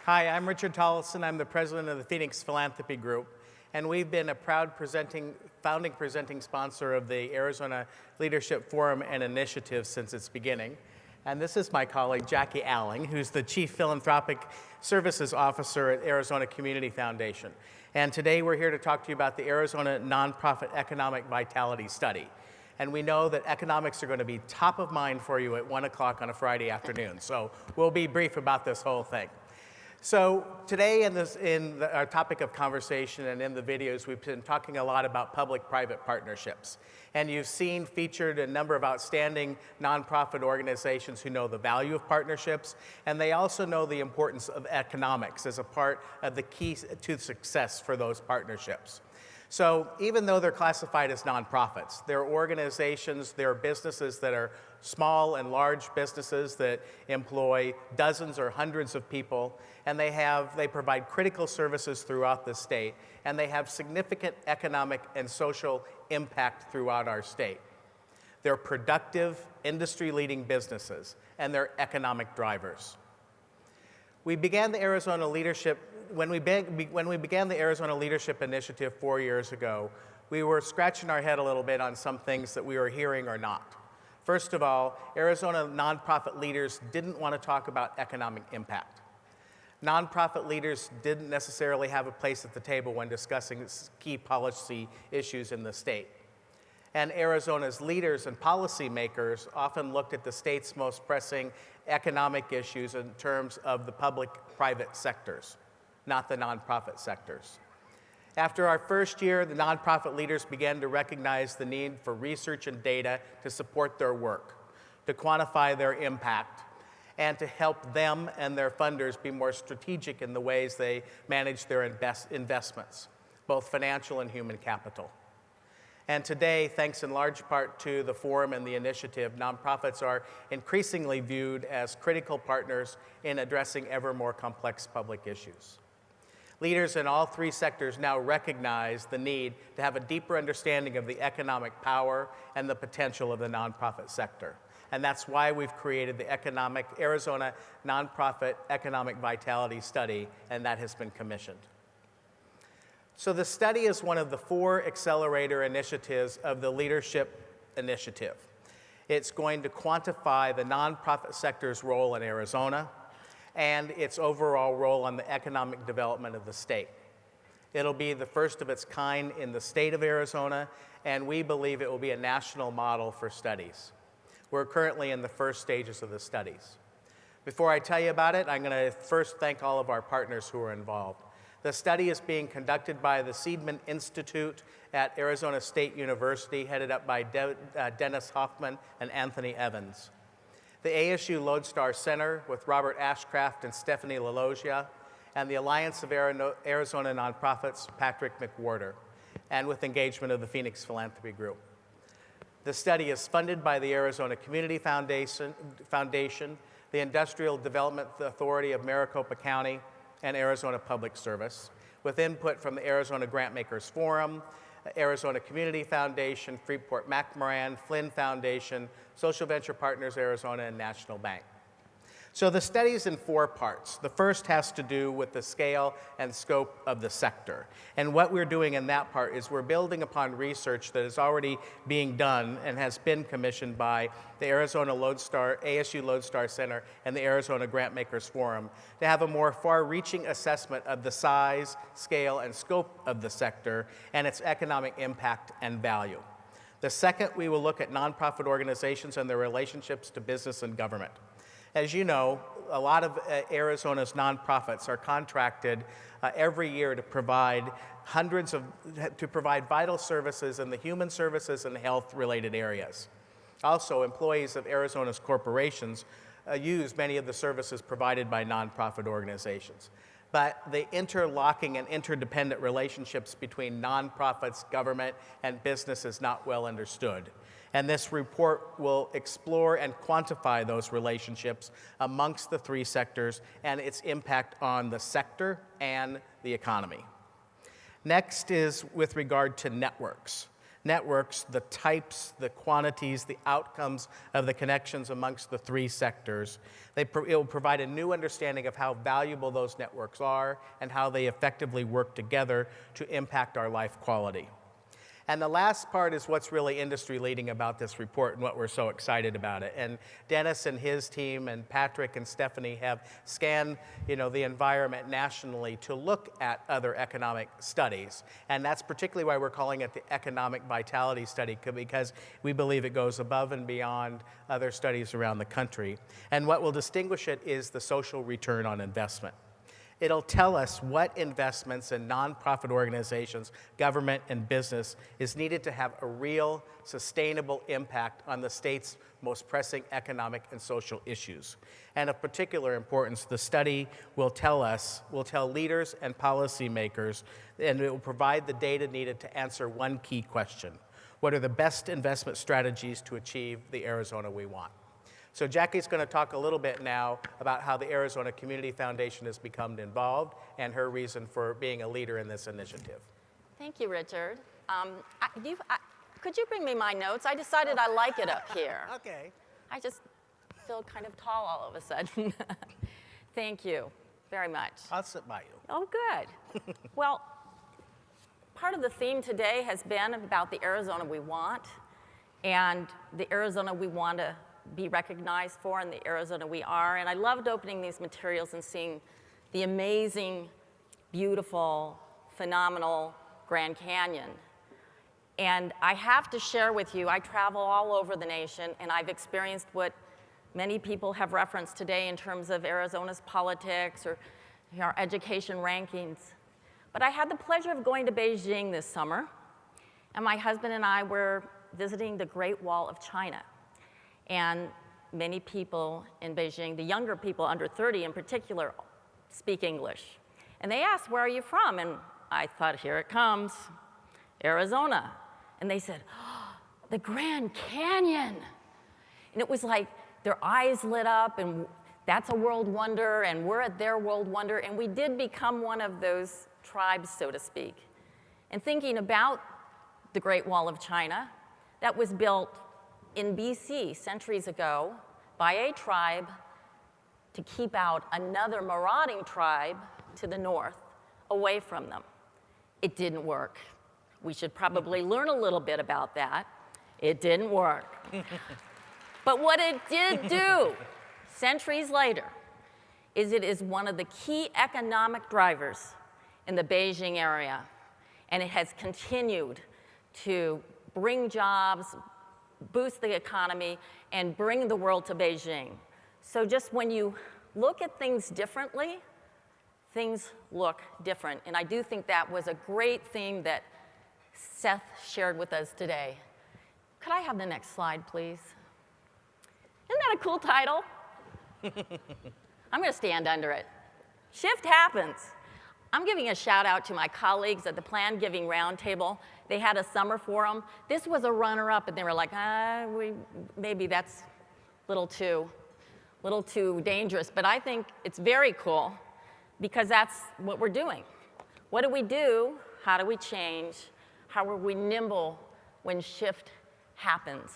Hi, I'm Richard Tollefson. I'm the president of the Phoenix Philanthropy Group, and we've been a proud founding presenting sponsor of the Arizona Leadership Forum and Initiative since its beginning. And this is my colleague, Jacky, who's the Chief Philanthropic Services Officer at Arizona Community Foundation. And today we're here to talk to you about the Arizona Nonprofit Economic Vitality Study. And we know that economics are going to be top of mind for you at 1 o'clock on a Friday afternoon. So we'll be brief about this whole thing. So today our topic of conversation and in the videos, we've been talking a lot about public-private partnerships. And you've seen featured a number of outstanding nonprofit organizations who know the value of partnerships, and they also know the importance of economics as a part of the key to success for those partnerships. So even though they're classified as nonprofits, they're organizations, they're businesses that are small and large businesses that employ dozens or hundreds of people, and they provide critical services throughout the state, and they have significant economic and social impact throughout our state. They're productive, industry-leading businesses, and they're economic drivers. We began the Arizona Leadership When we began the Arizona Leadership Initiative 4 years ago, we were scratching our head a little bit on some things that we were hearing or not. First of all, Arizona nonprofit leaders didn't want to talk about economic impact. Nonprofit leaders didn't necessarily have a place at the table when discussing key policy issues in the state. And Arizona's leaders and policymakers often looked at the state's most pressing economic issues in terms of the public-private sectors, not the nonprofit sectors. After our first year, the nonprofit leaders began to recognize the need for research and data to support their work, to quantify their impact, and to help them and their funders be more strategic in the ways they manage their investments, both financial and human capital. And today, thanks in large part to the forum and the initiative, nonprofits are increasingly viewed as critical partners in addressing ever more complex public issues. Leaders in all three sectors now recognize the need to have a deeper understanding of the economic power and the potential of the nonprofit sector. And that's why we've created the Arizona Nonprofit Economic Vitality Study, and that has been commissioned. So the study is one of the 4 accelerator initiatives of the Leadership Initiative. It's going to quantify the nonprofit sector's role in Arizona and its overall role on the economic development of the state. It'll be the first of its kind in the state of Arizona, and we believe it will be a national model for studies. We're currently in the first stages of the studies. Before I tell you about it, I'm going to first thank all of our partners who are involved. The study is being conducted by the Seidman Institute at Arizona State University, headed up by Dennis Hoffman and Anthony Evans. The ASU Lodestar Center with Robert Ashcraft and Stephanie LaLoggia, and the Alliance of Arizona Nonprofits, Patrick McWhorter, and with engagement of the Phoenix Philanthropy Group. The study is funded by the Arizona Community Foundation, the Industrial Development Authority of Maricopa County, and Arizona Public Service, with input from the Arizona Grantmakers Forum, Arizona Community Foundation, Freeport-McMoran, Flynn Foundation, Social Venture Partners Arizona, and National Bank. So the study's in 4 parts. The first has to do with the scale and scope of the sector. And what we're doing in that part is we're building upon research that is already being done and has been commissioned by the ASU Lodestar Center and the Arizona Grantmakers Forum to have a more far-reaching assessment of the size, scale, and scope of the sector and its economic impact and value. The second, we will look at nonprofit organizations and their relationships to business and government. As you know, a lot of Arizona's nonprofits are contracted every year to provide vital services in the human services and health-related areas. Also, employees of Arizona's corporations use many of the services provided by nonprofit organizations. But the interlocking and interdependent relationships between nonprofits, government, and business is not well understood. And this report will explore and quantify those relationships amongst the 3 sectors and its impact on the sector and the economy. Next is with regard to networks. networks the types, the quantities, the outcomes of the connections amongst the three sectors. It will provide a new understanding of how valuable those networks are and how they effectively work together to impact our life quality. And the last part is what's really industry leading about this report and what we're so excited about it. And Dennis and his team and Patrick and Stephanie have scanned, the environment nationally to look at other economic studies. And that's particularly why we're calling it the Economic Vitality Study, because we believe it goes above and beyond other studies around the country. And what will distinguish it is the social return on investment. It'll tell us what investments in nonprofit organizations, government, and business is needed to have a real, sustainable impact on the state's most pressing economic and social issues. And of particular importance, the study will tell leaders and policymakers, and it will provide the data needed to answer one key question: what are the best investment strategies to achieve the Arizona we want? So Jacky's going to talk a little bit now about how the Arizona Community Foundation has become involved and her reason for being a leader in this initiative. Thank you, Richard. Could you bring me my notes? I decided I like it up here. Okay. I just feel kind of tall all of a sudden. Thank you very much. I'll sit by you. Oh, good. Well, part of the theme today has been about the Arizona we want and the Arizona we want to be recognized for and the Arizona we are. And I loved opening these materials and seeing the amazing, beautiful, phenomenal Grand Canyon. And I have to share with you, I travel all over the nation and I've experienced what many people have referenced today in terms of Arizona's politics or our education rankings. But I had the pleasure of going to Beijing this summer, and my husband and I were visiting the Great Wall of China. And many people in Beijing, the younger people under 30 in particular, speak English. And they asked, "Where are you from?" And I thought, here it comes, Arizona. And they said, "Oh, the Grand Canyon." And it was like their eyes lit up, and that's a world wonder, and we're at their world wonder. And we did become one of those tribes, so to speak. And thinking about the Great Wall of China, that was built in BC centuries ago by a tribe to keep out another marauding tribe to the north away from them. It didn't work. We should probably learn a little bit about that. It didn't work. But what it did do centuries later is it is one of the key economic drivers in the Beijing area, and it has continued to bring jobs, boost the economy, and bring the world to Beijing. So just when you look at things differently, things look different. And I do think that was a great theme that Seth shared with us today. Could I have the next slide, please? Isn't that a cool title? I'm going to stand under it. Shift happens. I'm giving a shout out to my colleagues at the Plan Giving Roundtable. They had a summer forum. This was a runner-up, and they were like, maybe that's a little too dangerous. But I think it's very cool because that's what we're doing. What do we do? How do we change? How are we nimble when shift happens?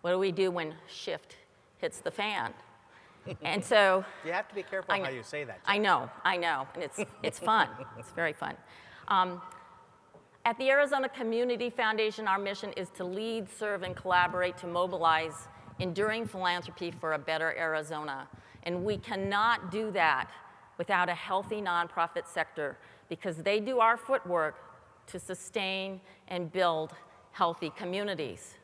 What do we do when shift hits the fan? And so you have to be careful how you say that. I know, and it's fun. It's very fun. At the Arizona Community Foundation, our mission is to lead, serve, and collaborate to mobilize enduring philanthropy for a better Arizona. And we cannot do that without a healthy nonprofit sector because they do our footwork to sustain and build healthy communities.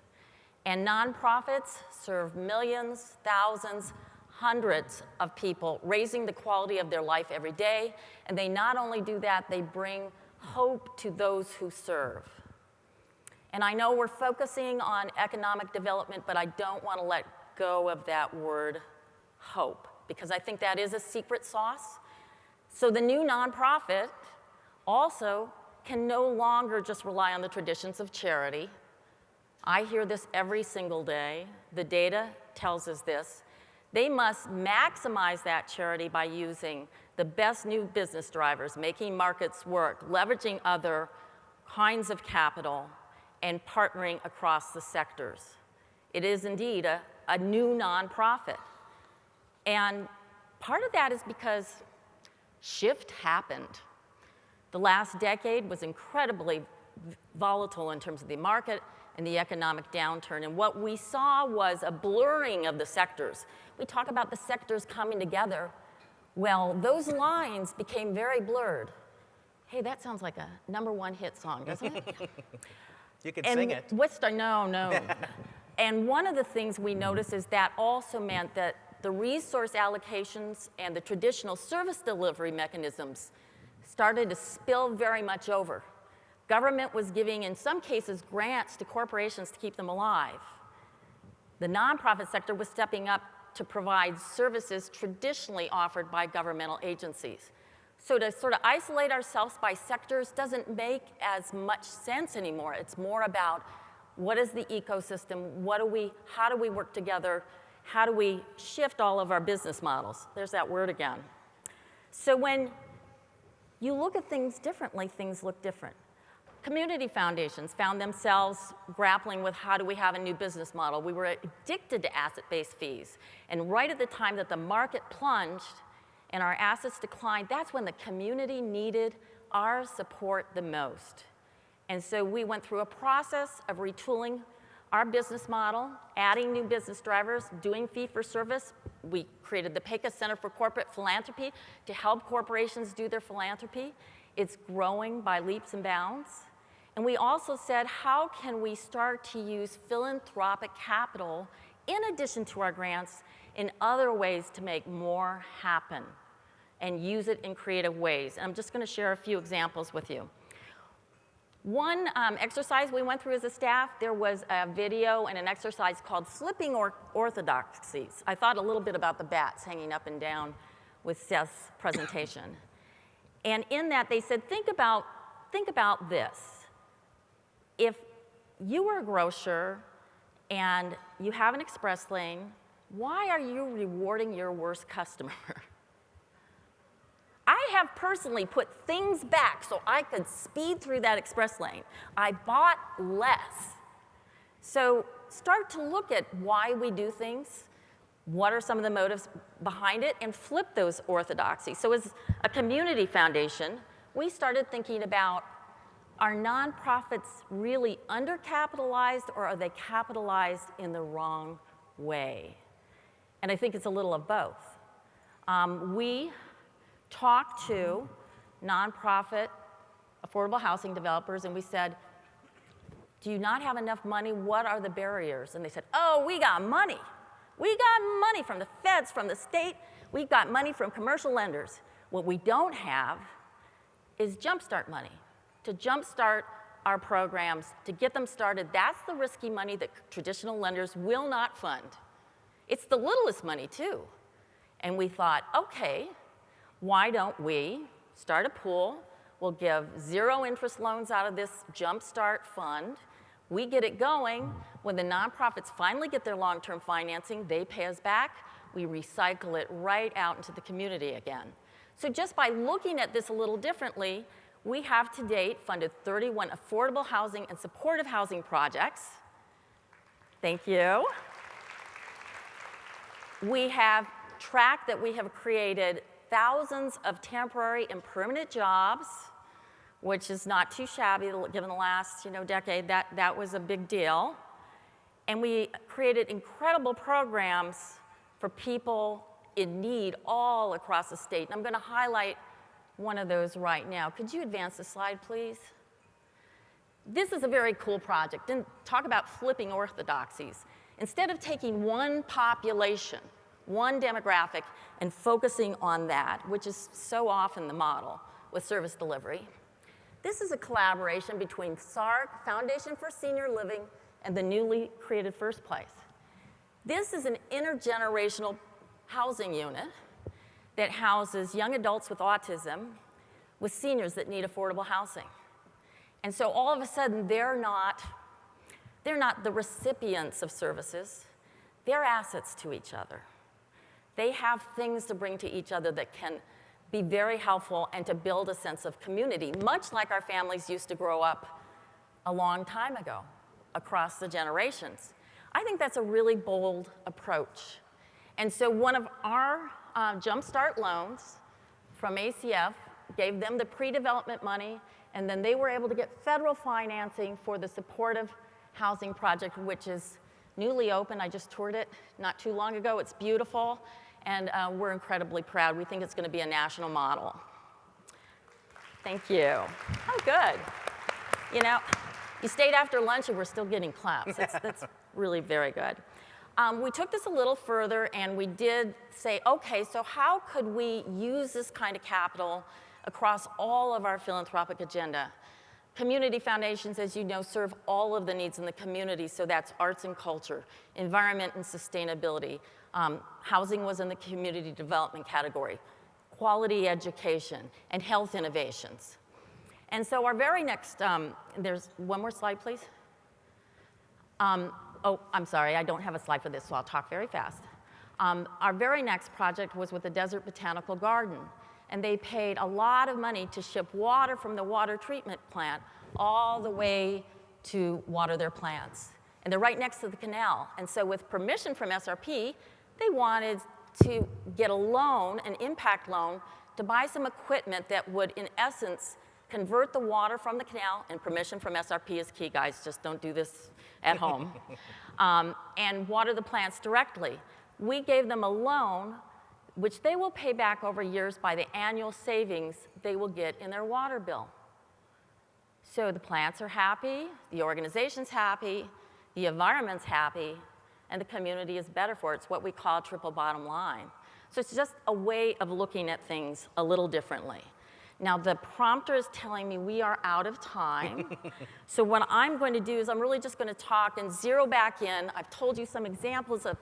And nonprofits serve millions, thousands, hundreds of people, raising the quality of their life every day. And they not only do that, they bring hope to those who serve. And I know we're focusing on economic development, but I don't want to let go of that word hope, because I think that is a secret sauce. So the new nonprofit also can no longer just rely on the traditions of charity. I hear this every single day. The data tells us this. They must maximize that charity by using the best new business drivers, making markets work, leveraging other kinds of capital, and partnering across the sectors. It is indeed a new nonprofit. And part of that is because shift happened. The last decade was incredibly volatile in terms of the market and the economic downturn. And what we saw was a blurring of the sectors. We talk about the sectors coming together. Well, those lines became very blurred. Hey, that sounds like a #1 hit song, doesn't it? You could sing it. No. And one of the things we noticed is that also meant that the resource allocations and the traditional service delivery mechanisms started to spill very much over. Government was giving, in some cases, grants to corporations to keep them alive. The nonprofit sector was stepping up to provide services traditionally offered by governmental agencies. So to sort of isolate ourselves by sectors doesn't make as much sense anymore. It's more about what is the ecosystem, how do we work together, how do we shift all of our business models? There's that word again. So when you look at things differently, things look different. Community foundations found themselves grappling with how do we have a new business model. We were addicted to asset-based fees. And right at the time that the market plunged and our assets declined, that's when the community needed our support the most. And so we went through a process of retooling our business model, adding new business drivers, doing fee-for-service. We created the PECA Center for Corporate Philanthropy to help corporations do their philanthropy. It's growing by leaps and bounds. And we also said, how can we start to use philanthropic capital, in addition to our grants, in other ways to make more happen and use it in creative ways? And I'm just going to share a few examples with you. One exercise we went through as a staff, there was a video and an exercise called Flipping Orthodoxies. I thought a little bit about the bats hanging up and down with Seth's presentation. And in that, they said, think about this. If you were a grocer and you have an express lane, why are you rewarding your worst customer? I have personally put things back so I could speed through that express lane. I bought less. So start to look at why we do things, what are some of the motives behind it, and flip those orthodoxies. So as a community foundation, we started thinking about, are nonprofits really undercapitalized, or are they capitalized in the wrong way? And I think it's a little of both. We talked to nonprofit affordable housing developers, and we said, do you not have enough money? What are the barriers? And they said, oh, we got money. We got money from the feds, from the state. We've got money from commercial lenders. What we don't have is jumpstart money. To jumpstart our programs, to get them started, that's the risky money that traditional lenders will not fund. It's the littlest money, too. And we thought, okay, why don't we start a pool? We'll give 0 interest loans out of this jumpstart fund. We get it going. When the nonprofits finally get their long-term financing, they pay us back. We recycle it right out into the community again. So just by looking at this a little differently, we have to date funded 31 affordable housing and supportive housing projects. Thank you. We have tracked that we have created thousands of temporary and permanent jobs, which is not too shabby given the last decade. That was a big deal. And we created incredible programs for people in need all across the state. And I'm going to highlight one of those right now. Could you advance the slide, please? This is a very cool project. And talk about flipping orthodoxies. Instead of taking one population, one demographic, and focusing on that, which is so often the model with service delivery, this is a collaboration between SARC, Foundation for Senior Living, and the newly created First Place. This is an intergenerational housing unit that houses young adults with autism with seniors that need affordable housing. And so all of a sudden, they're not the recipients of services. They're assets to each other. They have things to bring to each other that can be very helpful and to build a sense of community, much like our families used to grow up a long time ago across the generations. I think that's a really bold approach. And so one of our Jumpstart loans from ACF gave them the pre-development money, and then they were able to get federal financing for the supportive housing project, which is newly open. I just toured it not too long ago. It's beautiful, and we're incredibly proud. We think it's going to be a national model. Thank you. Oh, good. You know, you stayed after lunch and we're still getting claps. That's really very good. We took this a little further and we did say, okay, so how could we use this kind of capital across all of our philanthropic agenda? Community foundations, as you know, serve all of the needs in the community, so that's arts and culture, environment and sustainability. Housing was in the community development category, quality education, and health innovations. And so our very next, there's one more slide, please. Oh, I'm sorry, I don't have a slide for this, so I'll talk very fast. Our very next project was with the Desert Botanical Garden, and they paid a lot of money to ship water from the water treatment plant all the way to water their plants. And they're right next to the canal. And so with permission from SRP, they wanted to get a loan, an impact loan, to buy some equipment that would, in essence, convert the water from the canal, and permission from SRP is key, guys, just don't do this at home, and water the plants directly. We gave them a loan, which they will pay back over years by the annual savings they will get in their water bill. So the plants are happy, the organization's happy, the environment's happy, and the community is better for it. It's what we call triple bottom line. So it's just a way of looking at things a little differently. Now, the prompter is telling me we are out of time. So what I'm going to do is I'm really just going to talk and zero back in. I've told you some examples of,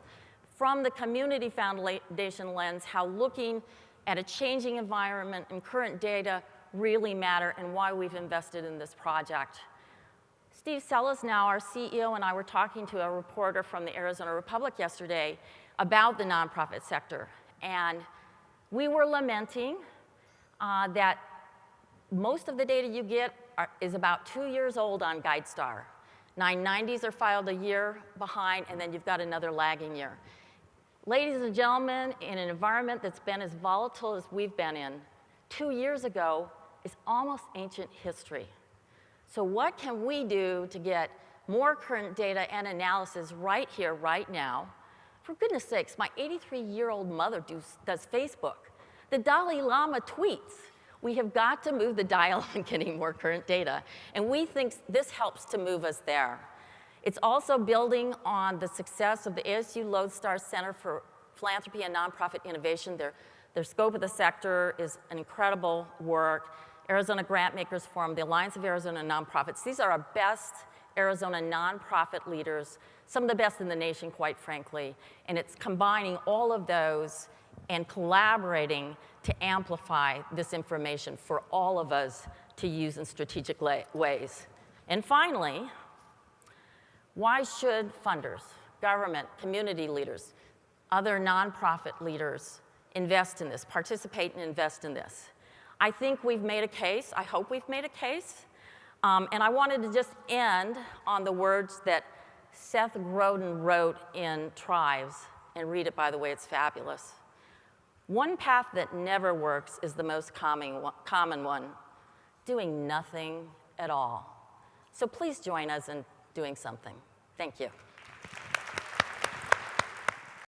from the community foundation lens, how looking at a changing environment and current data really matter and why we've invested in this project. Steve Sellis, now our CEO, and I were talking to a reporter from the Arizona Republic yesterday about the nonprofit sector. And we were lamenting that most of the data you get is about 2 years old on GuideStar. 990s are filed a year behind, and then you've got another lagging year. Ladies and gentlemen, in an environment that's been as volatile as we've been in, 2 years ago is almost ancient history. So what can we do to get more current data and analysis right here, right now? For goodness sakes, my 83-year-old mother does Facebook. The Dalai Lama tweets. We have got to move the dial on getting more current data, and we think this helps to move us there. It's also building on the success of the ASU Lodestar Center for Philanthropy and Nonprofit Innovation. Their scope of the sector is an incredible work. Arizona Grantmakers Forum, the Alliance of Arizona Nonprofits. These are our best Arizona nonprofit leaders, some of the best in the nation, quite frankly. And it's combining all of those and collaborating to amplify this information for all of us to use in strategic ways. And finally, why should funders, government, community leaders, other nonprofit leaders invest in this, participate and invest in this? I think we've made a case. I hope we've made a case. And I wanted to just end on the words that Seth Godin wrote in Tribes, and read it, by the way, it's fabulous. One path that never works is the most common one, doing nothing at all. So please join us in doing something. Thank you.